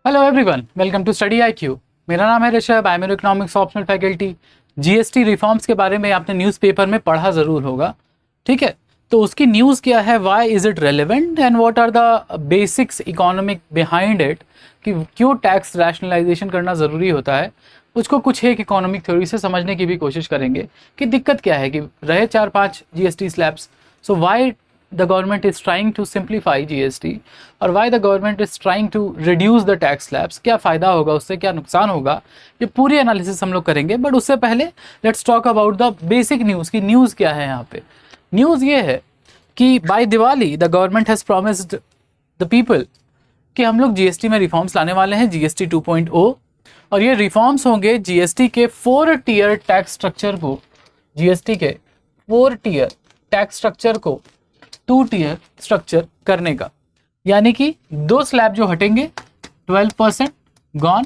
Hello everyone, welcome to Study IQ. मेरा नाम है Rishabh, I am economics optional faculty. GST reforms के बारे में आपने न्यूज़पेपर में पढ़ा ज़रूर होगा, ठीक है। तो उसकी न्यूज़ क्या है, why is it relevant and what are the basics economic behind it, कि क्यों टैक्स रैशनलाइजेशन करना ज़रूरी होता है। उसको कुछ एक इकोनॉमिक थ्योरी से समझने की भी कोशिश करेंगे कि दिक्कत क्या है कि रहे 4-5 GST slabs. So why the government is trying to simplify GST और why the government is trying to reduce the tax slabs, क्या फ़ायदा होगा उससे, क्या नुकसान होगा, ये पूरी एनालिसिस हम लोग करेंगे। बट उससे पहले let's talk about the basic news की न्यूज़ क्या है यहाँ पे। न्यूज़ ये है कि by Diwali the government has promised the people कि हम लोग जीएसटी में रिफॉर्म्स लाने वाले हैं, जीएसटी 2.0। और ये रिफॉर्म्स होंगे जीएसटी के 4 टियर टैक्स स्ट्रक्चर को, जीएसटी के 4 टियर टैक्स स्ट्रक्चर को 2 टियर स्ट्रक्चर करने का। यानी कि 2 स्लैब जो हटेंगे 12% gone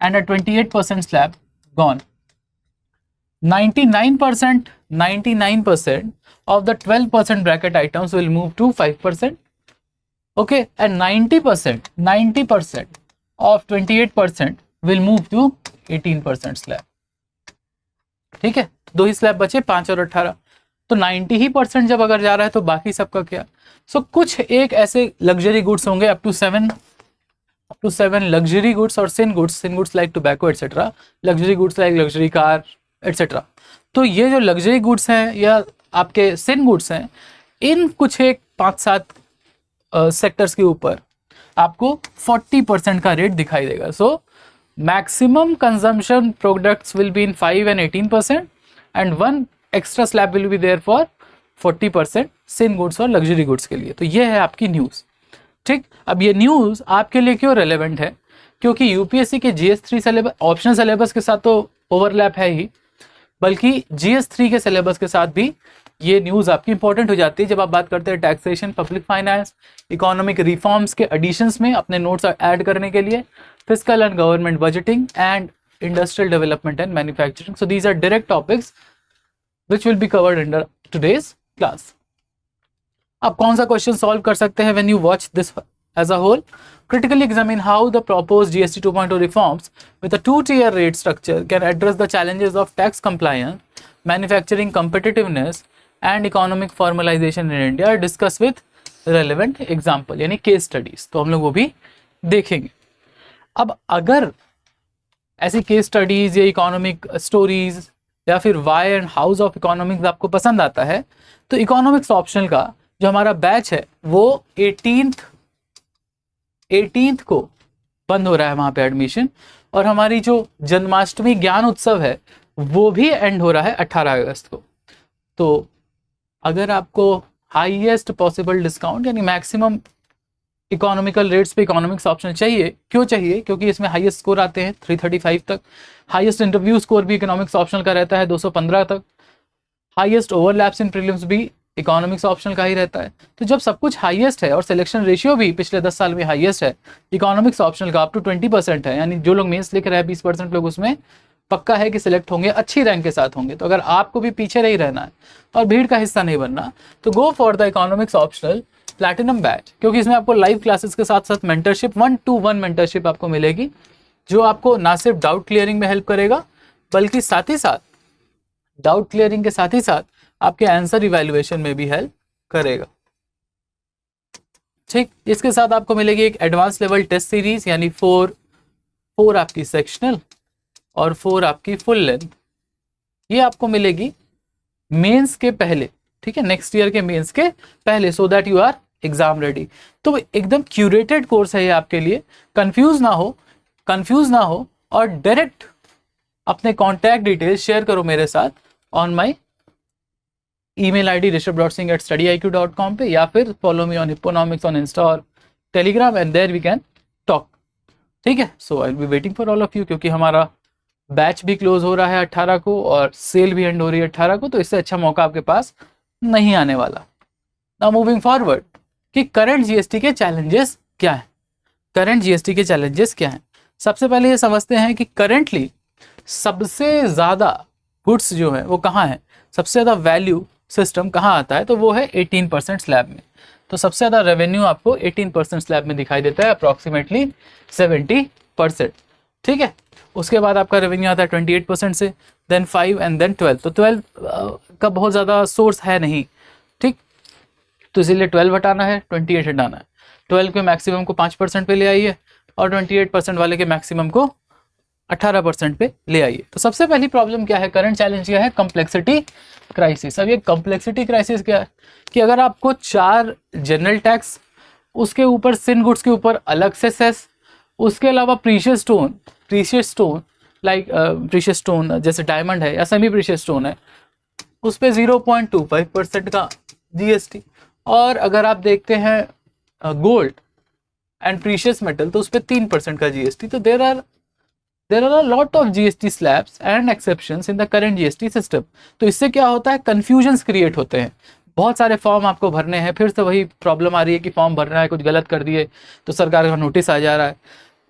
and 28% slab gone. 99% of the 12% bracket items will move to 5%, okay, and 90% of 28% will move to 18% slab. ठीक है, 2 ही स्लैब बचे, 5 और 18। तो 90% जब अगर जा रहा है तो बाकी सबका क्या। सो कुछ एक ऐसे लग्जरी गुड्स होंगे अप टू 7 लग्जरी गुड्स और sin goods like tobacco etcetera, luxury goods like luxury car etcetera. तो ये जो लग्जरी गुड्स हैं या आपके सिन गुड्स हैं, इन कुछ एक 5-7 सेक्टर्स के ऊपर आपको 40% का रेट दिखाई देगा। So maximum consumption products will be in 5 and 18% and 1 extra slab will be there for 40% sin goods और लग्जरी गुड्स के लिए। तो ये है आपकी न्यूज़, ठीक। अब ये न्यूज़ आपके लिए क्यों रेलेवेंट है, क्योंकि यूपीएससी के जीएस 3 सिलेबस, ऑप्शनल सिलेबस के साथ तो ओवरलैप है ही, बल्कि जीएस 3 के सिलेबस के साथ भी ये न्यूज़ आपकी इंपॉर्टेंट हो जाती है जब आप बात करते हैं taxation, public finance, economic reforms के एडिशंस में अपने नोट्स ऐड करने के लिए, fiscal and government budgeting and industrial development and manufacturing. So these are direct topics which will be covered under today's class. आप कौन सा क्वेश्चन सॉल्व कर सकते हैं when you watch this as a whole? Critically examine how the proposed GST 2.0 reforms with a 2-tier rate structure can address the challenges of tax compliance, manufacturing competitiveness and economic formalization in India. Discuss with relevant example, यानी case studies। तो हम लोग वो भी देखेंगे। अब अगर ऐसी case studies या economic stories या फिर why and house of economics आपको पसंद आता है, तो इकोनॉमिक्स ऑप्शनल का जो हमारा बैच है वो 18th को बंद हो रहा है वहाँ पे एडमिशन। और हमारी जो जन्माष्टमी ज्ञान उत्सव है वो भी एंड हो रहा है 18 अगस्त को। तो अगर आपको हाईएस्ट पॉसिबल डिस्काउंट यानी मैक्सिमम इकोनॉमिकल रेट्स पे इकोनॉमिक्स ऑप्शन चाहिए, क्यों चाहिए, क्योंकि इसमें हाईएस्ट स्कोर आते हैं 335 तक। हाईएस्ट इंटरव्यू स्कोर भी इकोनॉमिक्स ऑप्शनल का रहता है 215 तक। हाईएस्ट ओवरलैप्स इन प्रीलिम्स भी इकोनॉमिक्स ऑप्शनल का ही रहता है। तो जब सब कुछ हाईएस्ट है और सिलेक्शन रेशियो भी पिछले 10 साल में हाईएस्ट है इकोनॉमिक्स ऑप्शनल का, अप टू 20% है, यानी जो लोग मेंस लिख रहे हैं 20% लोग उसमें पक्का है कि सिलेक्ट होंगे, अच्छी रैंक के साथ होंगे। तो अगर आपको भी पीछे नहीं रहना है और भीड़ का हिस्सा नहीं बनना, तो go for the economics optional platinum batch, क्योंकि इसमें आपको लाइव क्लासेस के साथ साथ मेंटरशिप, 1-to-1 मेंटरशिप आपको मिलेगी, जो आपको ना सिर्फ डाउट क्लियरिंग में हेल्प करेगा बल्कि साथ ही साथ डाउट क्लियरिंग के साथ ही साथ आपके आंसर इवैल्यूएशन में भी हेल्प करेगा, ठीक। इसके साथ आपको मिलेगी एक एडवांस लेवल टेस्ट सीरीज, यानी 4 आपकी सेक्शनल और 4 आपकी फुल लेंथ। ये आपको मिलेगी मेंस के पहले, ठीक है, नेक्स्ट ईयर के मेंस के पहले, so that you are exam ready. तो एकदम क्यूरेटेड कोर्स है ये आपके लिए। कंफ्यूज ना हो और डायरेक्ट अपने कॉन्टैक्ट डिटेल्स शेयर करो मेरे साथ on my email ID rishabh.singh@studyIQ.com पे, या फिर follow me on economics on insta और Telegram, and there we can talk, ठीक है। So I will be waiting for all of you, क्योंकि हमारा बैच भी क्लोज हो रहा है 18 को और सेल भी एंड हो रही है 18 को, तो इससे अच्छा मौका आपके पास नहीं आने वाला। नाउ मूविंग फॉरवर्ड कि करंट जीएसटी के चैलेंजेस क्या हैं। सबसे पहले ये समझते हैं कि करंटली सबसे ज़्यादा गुड्स जो है वो कहाँ है, सबसे ज़्यादा वैल्यू सिस्टम कहाँ आता है, तो वो है 18% स्लैब में। तो सबसे ज़्यादा रेवेन्यू आपको 18% स्लैब में दिखाई देता है, अप्रॉक्सीमेटली 70%। ठीक है, उसके बाद आपका रेवेन्यू आता है 28% से, देन 5 एंड देन 12। तो 12 का बहुत ज़्यादा सोर्स है नहीं, ठीक, तो इसीलिए 12 हटाना है, 28 हटाना है। 12 के मैक्सिमम को 5% पे ले आइए और 28% वाले के मैक्सिमम को 18% पे ले आइए। तो सबसे पहली प्रॉब्लम क्या है, करंट चैलेंज क्या है, कॉम्प्लेक्सिटी क्राइसिस। अब ये कॉम्प्लेक्सिटी क्राइसिस क्या है कि अगर आपको 4 जनरल टैक्स, उसके ऊपर सिन गुड्स के ऊपर अलग से सेस, उसके अलावा precious stone like precious stone जैसे डायमंड है या सेमी प्रीशियस स्टोन है, उस पर 0.25% का जीएसटी, और अगर आप देखते हैं गोल्ड एंड प्रीशियस मेटल तो उस पर 3% का जीएसटी। तो there are a lot of GST slabs and exceptions in the current GST system. तो इससे क्या होता है, कन्फ्यूजन्स क्रिएट होते हैं, बहुत सारे फॉर्म आपको भरने हैं, फिर से वही प्रॉब्लम आ रही है कि फॉर्म भरना है, कुछ गलत कर दिए तो सरकार का नोटिस आ जा रहा है।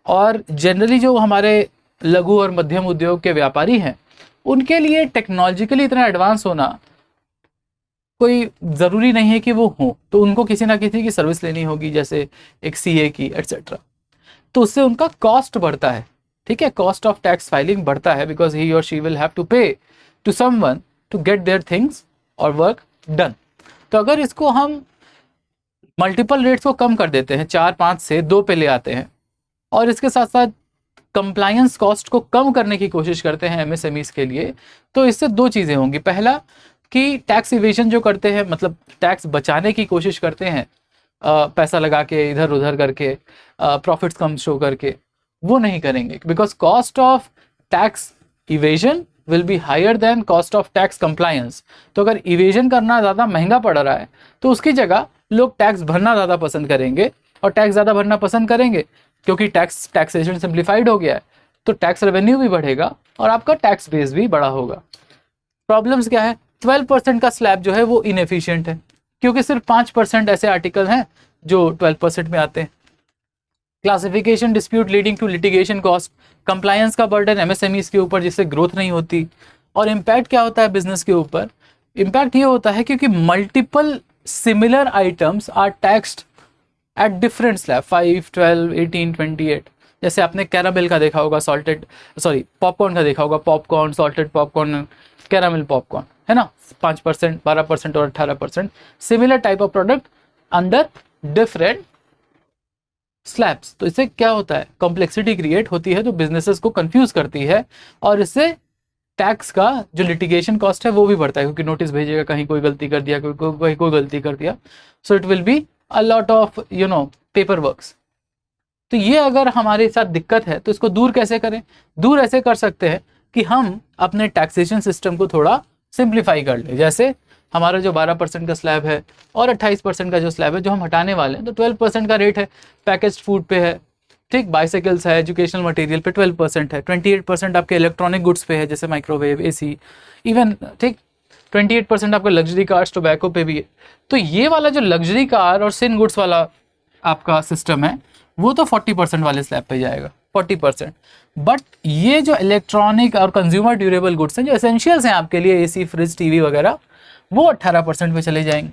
और जनरली जो हमारे लघु और मध्यम उद्योग के व्यापारी हैं, उनके लिए टेक्नोलॉजिकली इतना एडवांस होना कोई ज़रूरी नहीं है कि वो हो, तो उनको किसी ना किसी की सर्विस लेनी होगी, जैसे एक सीए की एट्सेट्रा। तो उससे उनका कॉस्ट बढ़ता है, ठीक है, कॉस्ट ऑफ टैक्स फाइलिंग बढ़ता है, बिकॉज ही और she will have to pay to someone to get their things और वर्क डन। तो अगर इसको हम मल्टीपल रेट्स को कम कर देते हैं, 4-5 से 2 पे ले आते हैं, और इसके साथ साथ कंप्लायंस कॉस्ट को कम करने की कोशिश करते हैं एमएसएमईज के लिए, तो इससे 2 चीज़ें होंगी। पहला कि टैक्स इवेजन जो करते हैं, मतलब टैक्स बचाने की कोशिश करते हैं, पैसा लगा के इधर उधर करके, प्रॉफिट्स कम शो करके, वो नहीं करेंगे, because cost of tax evasion will be higher than cost of tax compliance. तो अगर इवेजन करना ज़्यादा महंगा पड़ रहा है तो उसकी जगह लोग टैक्स भरना ज़्यादा पसंद करेंगे, और टैक्स ज़्यादा भरना पसंद करेंगे क्योंकि टैक्सेशन सिंप्लीफाइड हो गया है, तो टैक्स रेवेन्यू भी बढ़ेगा और आपका टैक्स बेस भी बड़ा होगा। प्रॉब्लम्स क्या है, 12% का स्लैब जो है वो इनएफिशिएंट है, क्योंकि सिर्फ 5% ऐसे आर्टिकल हैं जो 12% में आते हैं। Classification dispute leading to litigation cost, compliance का बर्डन एमएसएमईज के ऊपर, जिससे ग्रोथ नहीं होती। और इम्पैक्ट क्या होता है बिजनेस के ऊपर, इम्पैक्ट ये होता है क्योंकि multiple similar items are taxed at different slab, 5, 12, 18, 28। जैसे आपने कैरामेल का देखा होगा, पॉपकॉर्न का देखा होगा, popcorn, salted popcorn, caramel popcorn, है ना, 5%, 12% और 18%, similar type of product under different slabs. तो इससे क्या होता है, कॉम्प्लेक्सिटी क्रिएट होती है, तो बिजनेसेस को कंफ्यूज करती है, और इससे टैक्स का जो लिटिगेशन कॉस्ट है वो भी बढ़ता है, क्योंकि नोटिस भेजेगा, कहीं कोई गलती कर दिया, कोई गलती कर दिया, so it will be a lot of paper works. तो ये अगर हमारे साथ दिक्कत है तो इसको दूर कैसे करें, दूर ऐसे कर सकते हैं कि हम अपने टैक्सेशन सिस्टम को थोड़ा सिंप्लीफाई कर लें। जैसे हमारा जो 12% का स्लैब है और 28% का जो स्लैब है जो हम हटाने वाले हैं, तो 12% का रेट है, पैकेज्ड फूड पे है, ठीक, बाइसाइकिल्स है, एजुकेशनल मटेरियल पे 12% है, 28% आपके इलेक्ट्रॉनिक गुड्स पे है, जैसे माइक्रोवेव, एसी, इवन, ठीक, 28% आपका लग्जरी कार्स, टोबैको पे भी है। तो ये वाला जो लग्जरी कार और सिन गुड्स वाला आपका सिस्टम है वो तो 40% वाले स्लैब पे जाएगा, 40%। बट ये जो इलेक्ट्रॉनिक और कंज्यूमर ड्यूरेबल गुड्स हैं, जो एसेंशियल्स हैं आपके लिए, एसी, फ्रिज, टीवी वगैरह, वो 18% पे चले जाएंगे।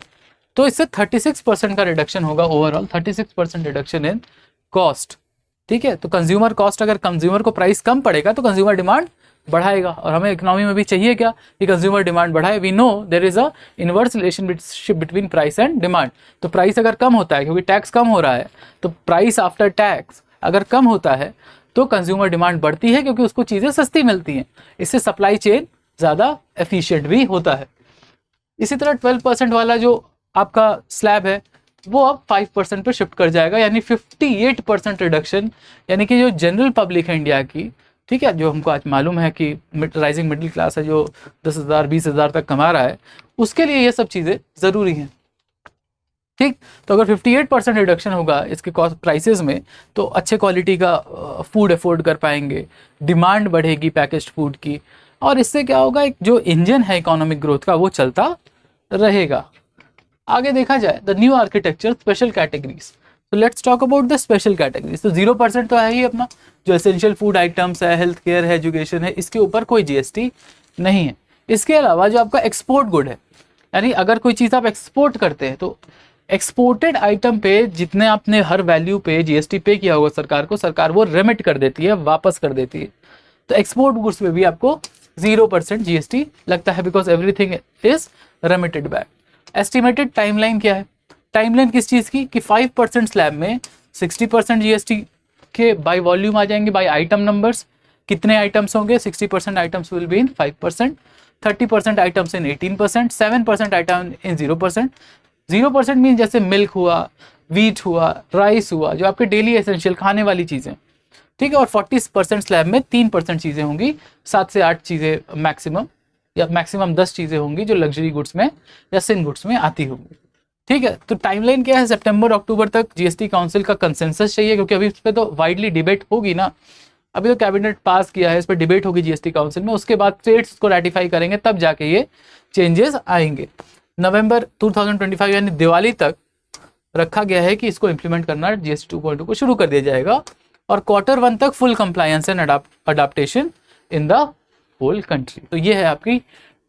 तो इससे 36% का रिडक्शन होगा, ओवरऑल 36% रिडक्शन इन कॉस्ट, ठीक है। तो कंज्यूमर कॉस्ट, अगर कंज्यूमर को प्राइस कम पड़ेगा तो कंज्यूमर डिमांड बढ़ाएगा, और हमें इकोनॉमी में भी चाहिए क्या कि कंज्यूमर डिमांड बढ़ाए। We know there is a inverse relationship between price and demand. तो प्राइस अगर कम होता है क्योंकि टैक्स कम हो रहा है, तो प्राइस आफ्टर टैक्स अगर कम होता है तो कंज्यूमर डिमांड बढ़ती है, क्योंकि उसको चीज़ें सस्ती मिलती हैं, इससे सप्लाई चेन ज़्यादा एफिशिएंट भी होता है। इसी तरह 12% वाला जो आपका स्लैब है वो अब 5% पर शिफ्ट कर जाएगा, यानी 58% रिडक्शन, यानी कि जो जनरल पब्लिक है इंडिया की, ठीक है, जो हमको आज मालूम है कि राइजिंग मिडिल क्लास है, जो 10,000 20,000 तक कमा रहा है, उसके लिए ये सब चीज़ें ज़रूरी हैं, ठीक। तो अगर 58% रिडक्शन होगा इसके कॉस्ट प्राइसेस में, तो अच्छे क्वालिटी का फूड अफोर्ड कर पाएंगे, डिमांड बढ़ेगी पैकेज्ड फूड की, और इससे क्या होगा, एक जो इंजन है इकोनॉमिक ग्रोथ का वो चलता रहेगा। आगे देखा जाए the new architecture special categories, तो let's talk about the special categories. तो 0% तो है ही अपना, जो एसेंशियल फूड आइटम्स है, हेल्थ केयर है, एजुकेशन है, इसके ऊपर कोई जीएसटी नहीं है। इसके अलावा जो आपका एक्सपोर्ट गुड है, यानी अगर कोई चीज़ आप एक्सपोर्ट करते हैं, तो एक्सपोर्टेड आइटम पे जितने आपने हर वैल्यू पे जीएसटी पे किया होगा सरकार को, सरकार वो रेमिट कर देती है, वापस कर देती है। तो एक्सपोर्ट गुड्स पे भी आपको 0% जीएसटी लगता है, because everything is remitted back. Estimated timeline क्या है? टाइमलाइन किस चीज़ की कि 5% स्लैब में 60% जीएसटी के बाय वॉल्यूम आ जाएंगे, बाय आइटम नंबर्स। कितने आइटम्स होंगे? 60% items will be in 5%, 30% items in 18%, 7% item in 0%। 0% mean जैसे मिल्क हुआ, वीट हुआ, राइस हुआ, जो आपके डेली एसेंशियल खाने वाली चीज़ें, ठीक है। और 40% स्लैब में 3% चीज़ें होंगी, 7 से 8 चीज़ें मैक्सिमम, या मैक्सिमम 10 चीज़ें होंगी जो लग्जरी गुड्स में या सिन गुड्स में आती होंगी, ठीक है। तो टाइमलाइन क्या है? सितंबर अक्टूबर तक जीएसटी काउंसिल का कंसेंसस चाहिए, क्योंकि अभी इस पर तो वाइडली डिबेट होगी ना। अभी तो कैबिनेट पास किया है, इस पर डिबेट होगी जीएसटी काउंसिल में, उसके बाद स्टेट्स को रेटिफाई करेंगे, तब जाके ये चेंजेस आएंगे। नवंबर 2025 यानी दिवाली तक रखा गया है कि इसको इम्प्लीमेंट करना जीएसटी 2.0 को शुरू कर दिया जाएगा, और Q1 तक full compliance and adaptation in the whole country. तो ये है आपकी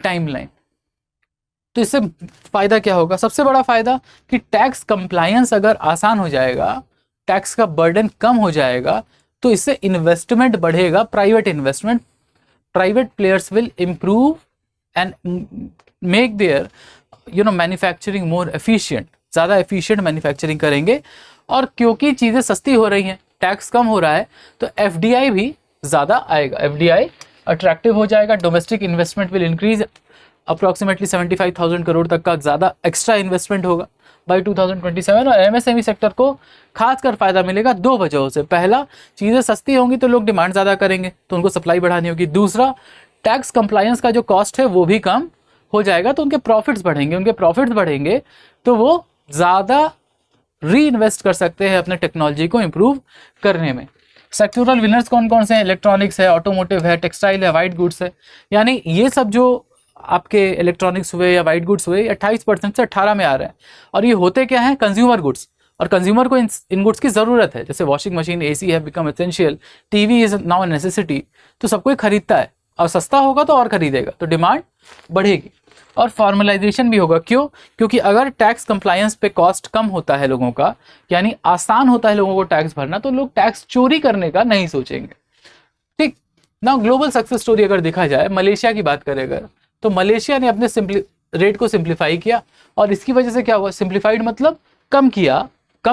टाइमलाइन। तो इससे फायदा क्या होगा? सबसे बड़ा फायदा कि टैक्स कंप्लायंस अगर आसान हो जाएगा, टैक्स का बर्डन कम हो जाएगा, तो इससे इन्वेस्टमेंट बढ़ेगा, private investment. Private players will improve and make their manufacturing more efficient, ज़्यादा एफिशिएंट मैन्युफैक्चरिंग करेंगे। और क्योंकि चीज़ें सस्ती हो रही हैं, टैक्स कम हो रहा है, तो एफडीआई भी ज़्यादा आएगा, एफडीआई अट्रैक्टिव हो जाएगा। Domestic investment will increase, approximately 75,000 crore तक का ज़्यादा एक्स्ट्रा इन्वेस्टमेंट होगा बाई 2027। और एमएसएमई सेक्टर को खासकर फायदा मिलेगा 2 वजहों से। पहला, चीज़ें सस्ती होंगी तो लोग डिमांड ज़्यादा करेंगे, तो उनको सप्लाई बढ़ानी होगी। दूसरा, टैक्स कंप्लायंस का जो कॉस्ट है वो भी कम हो जाएगा, तो उनके प्रॉफिट्स बढ़ेंगे। उनके प्रॉफिट्स बढ़ेंगे तो वो ज़्यादा री इन्वेस्ट कर सकते हैं अपने टेक्नोलॉजी को इम्प्रूव करने में। सेक्टोरल विनर्स कौन कौन से हैं? इलेक्ट्रॉनिक्स है, ऑटोमोटिव है, टेक्सटाइल है, वाइट गुड्स है। यानी ये सब जो आपके इलेक्ट्रॉनिक्स हुए या वाइट गुड्स हुए, 28% से 18 में आ रहे हैं। और ये होते क्या हैं? Consumer goods. और कंज्यूमर को इन गुड्स की ज़रूरत है, जैसे वॉशिंग मशीन, एसी है become essential, TV is now necessity. तो सब कोई खरीदता है, और सस्ता होगा तो और खरीदेगा, तो डिमांड बढ़ेगी। और फॉर्मलाइजेशन भी होगा। क्यों? क्योंकि अगर टैक्स कंप्लायंस पे कॉस्ट कम होता है लोगों का, यानी आसान होता है लोगों को टैक्स भरना, तो लोग टैक्स चोरी करने का नहीं सोचेंगे, ठीक ना। ग्लोबल सक्सेस स्टोरी अगर देखा जाए, मलेशिया की बात करें अगर, तो मलेशिया ने अपने रेट को सिंप्लीफाई किया, और इसकी वजह से क्या हुआ? सिंप्लीफाइड मतलब कम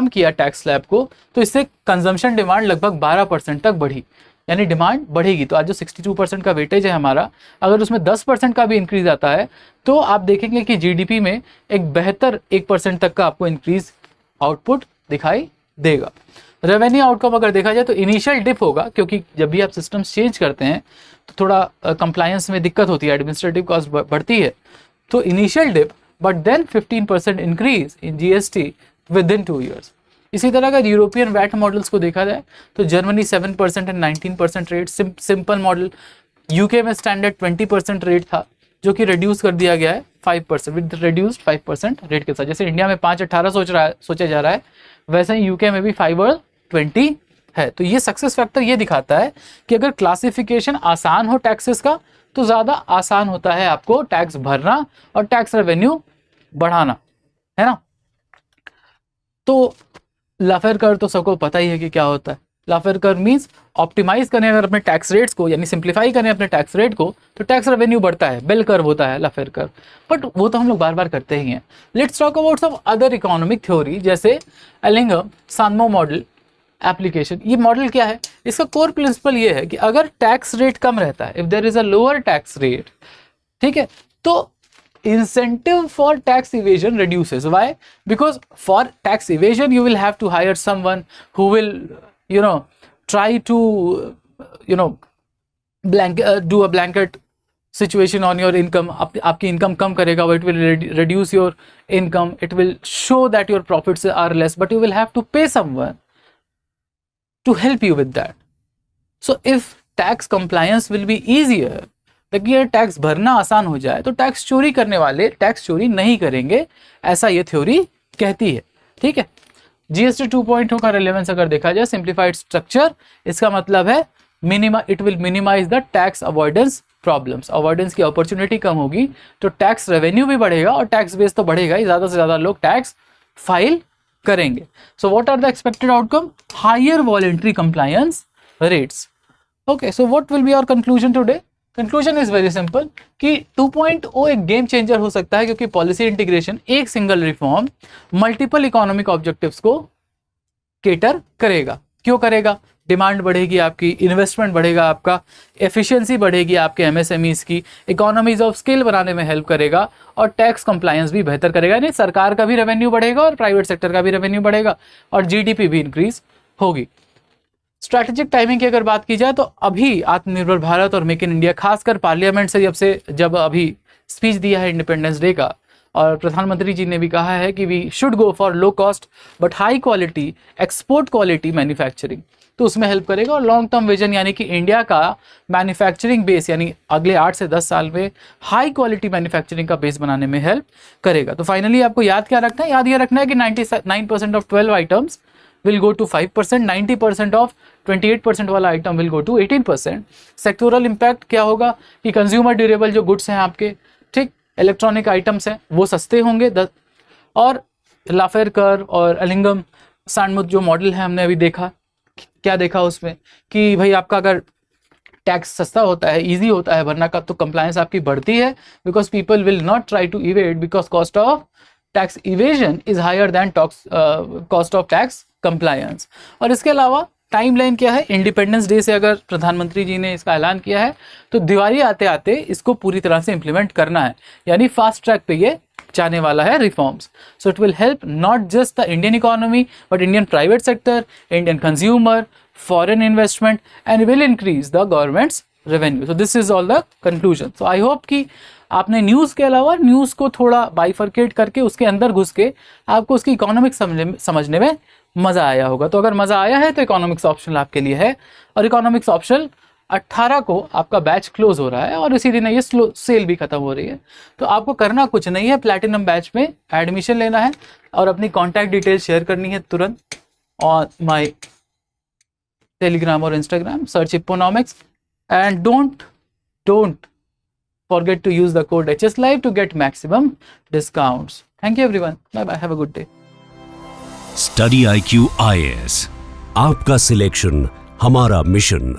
किया टैक्स स्लैब को, तो इससे कंजम्पशन डिमांड लगभग 12% तक बढ़ी, यानी डिमांड बढ़ेगी। तो आज जो 62% का वेटेज है हमारा, अगर उसमें 10% का भी इंक्रीज आता है, तो आप देखेंगे कि जीडीपी में एक बेहतर 1% तक का आपको इंक्रीज आउटपुट दिखाई देगा। रेवेन्यू आउटकम अगर देखा जाए तो इनिशियल डिप होगा, क्योंकि जब भी आप सिस्टम्स चेंज करते हैं तो थोड़ा कंप्लायंस में दिक्कत होती है, एडमिनिस्ट्रेटिव कॉस्ट बढ़ती है, तो initial dip, but then 15% increase in GST within 2 years. इसी तरह अगर यूरोपियन वैट मॉडल्स को देखा जाए तो Germany 7% and 19% rate simple model, UK में स्टैंडर्ड 20% रेट था, जो कि रिड्यूस कर दिया गया है 5%, विद रिड्यूस्ड 5% रेट के साथ। जैसे इंडिया में 5-18 सोचा जा रहा है, वैसे ही यूके में भी 5 और 20 है। तो ये सक्सेस फैक्टर ये दिखाता है कि अगर क्लासिफिकेशन आसान हो टैक्सेस का, तो ज़्यादा आसान होता है आपको टैक्स भरना और टैक्स रेवेन्यू बढ़ाना, है ना। तो लाफेर कर तो सबको पता ही है कि क्या होता है। लाफेर कर मीन्स ऑप्टिमाइज करने अगर अपने टैक्स रेट्स को, यानी सिंप्लीफाई करें अपने टैक्स रेट को, तो टैक्स रेवेन्यू बढ़ता है। बेल कर्व होता है लाफेर कर, बट वो तो हम लोग बार बार करते ही हैं। Let's talk about some other economic theory, जैसे एलिंगम-सानमो मॉडल एप्लीकेशन। ये मॉडल क्या है? इसका कोर प्रिंसिपल ये है कि अगर टैक्स रेट कम रहता है, if there is a lower tax rate, ठीक है, तो incentive for tax evasion reduces. Why? Because for tax evasion you will have to hire someone who will try to do a blanket situation on your income. आपकी income कम करेगा, it will reduce your income, it will show that your profits are less, but you will have to pay someone to help you with that. So if tax compliance will be easier, देखिए tax भरना आसान हो जाए, तो tax चोरी करने वाले tax चोरी नहीं करेंगे, ऐसा ये थ्योरी कहती है, ठीक है। जीएसटी 2.0 का रिलेवेंस अगर देखा जाए, सिंप्लीफाइड स्ट्रक्चर, इसका मतलब है it will minimise the tax avoidance problems. Avoidance की अपॉर्चुनिटी कम होगी, तो टैक्स रेवेन्यू भी बढ़ेगा, और टैक्स बेस तो बढ़ेगा ही, ज़्यादा से ज़्यादा लोग टैक्स फाइल करेंगे. So what are the expected outcome? Higher voluntary compliance rates. Okay, so what will be our conclusion today? Conclusion is very simple कि 2.0 एक गेम चेंजर हो सकता है, क्योंकि पॉलिसी इंटीग्रेशन, एक single reform multiple economic objectives को cater करेगा. क्यों करेगा? डिमांड बढ़ेगी आपकी, इन्वेस्टमेंट बढ़ेगा आपका, एफिशिएंसी बढ़ेगी आपके एमएसएमईज की, इकोनॉमीज ऑफ स्केल बनाने में हेल्प करेगा, और टैक्स कंप्लायंस भी बेहतर करेगा. यानी सरकार का भी रेवेन्यू बढ़ेगा और प्राइवेट सेक्टर का भी रेवेन्यू बढ़ेगा, और जीडीपी भी इंक्रीज होगी. स्ट्रैटेजिक टाइमिंग की अगर बात की जाए तो अभी आत्मनिर्भर भारत और मेक इन इंडिया, खासकर पार्लियामेंट से जब अभी स्पीच दिया है इंडिपेंडेंस डे का, और प्रधानमंत्री जी ने भी कहा है कि we should go for low cost but high quality export quality manufacturing, तो उसमें हेल्प करेगा. और लॉन्ग टर्म विजन यानी कि इंडिया का मैन्युफैक्चरिंग बेस, यानी अगले 8 से 10 साल में हाई क्वालिटी मैन्युफैक्चरिंग का बेस बनाने में हेल्प करेगा. तो फाइनली आपको याद क्या रखना है? याद ये रखना है कि 99% of 12 items will go to 5%, 90% of 28% वाला item will go to 18%. Sectoral impact क्या होगा कि कंज्यूमर ड्यूरेबल जो गुड्स हैं आपके, ठीक, इलेक्ट्रॉनिक आइटम्स हैं, वो सस्ते होंगे. और लाफेरकर और एलिंगम सैंडमुथ जो मॉडल है, हमने अभी देखा, क्या देखा उसमें कि भाई आपका अगर टैक्स सस्ता होता है, इजी होता है भरना का, तो कंप्लायंस आपकी बढ़ती है, because people will not try to evade, because cost of tax evasion is higher than cost of tax compliance. और इसके अलावा टाइमलाइन क्या है? इंडिपेंडेंस डे से अगर प्रधानमंत्री जी ने इसका ऐलान किया है, तो दिवाली आते आते इसको पूरी तरह से इंप्लीमेंट करना है, यानी फास्ट ट्रैक पे ये जाने वाला है reforms. So it will help not just the Indian economy but Indian private sector, Indian consumer, foreign investment, and will increase the governments revenue. So this is all the conclusion. So I hope कि आपने news के अलावा news को थोड़ा bifurcate करके उसके अंदर घुस के आपको उसकी इकोनॉमिक्स समझने में मज़ा आया होगा. तो अगर मज़ा आया है तो इकोनॉमिक्स ऑप्शनल आपके लिए है. और इकोनॉमिक्स ऑप्शनल 18 को आपका बैच क्लोज हो रहा है, और इसी दिन ये सेल भी खत्म हो रही है. तो आपको करना कुछ नहीं है, प्लैटिनम बैच में एडमिशन लेना है और अपनी कॉन्टैक्ट डिटेल शेयर करनी है तुरंत ऑन माई टेलीग्राम और Instagram. Search economics and don't forget to use the code HSLive to get maximum discounts. Thank you everyone. Bye bye. Have a good day. Study IQ IAS. आपका selection हमारा mission.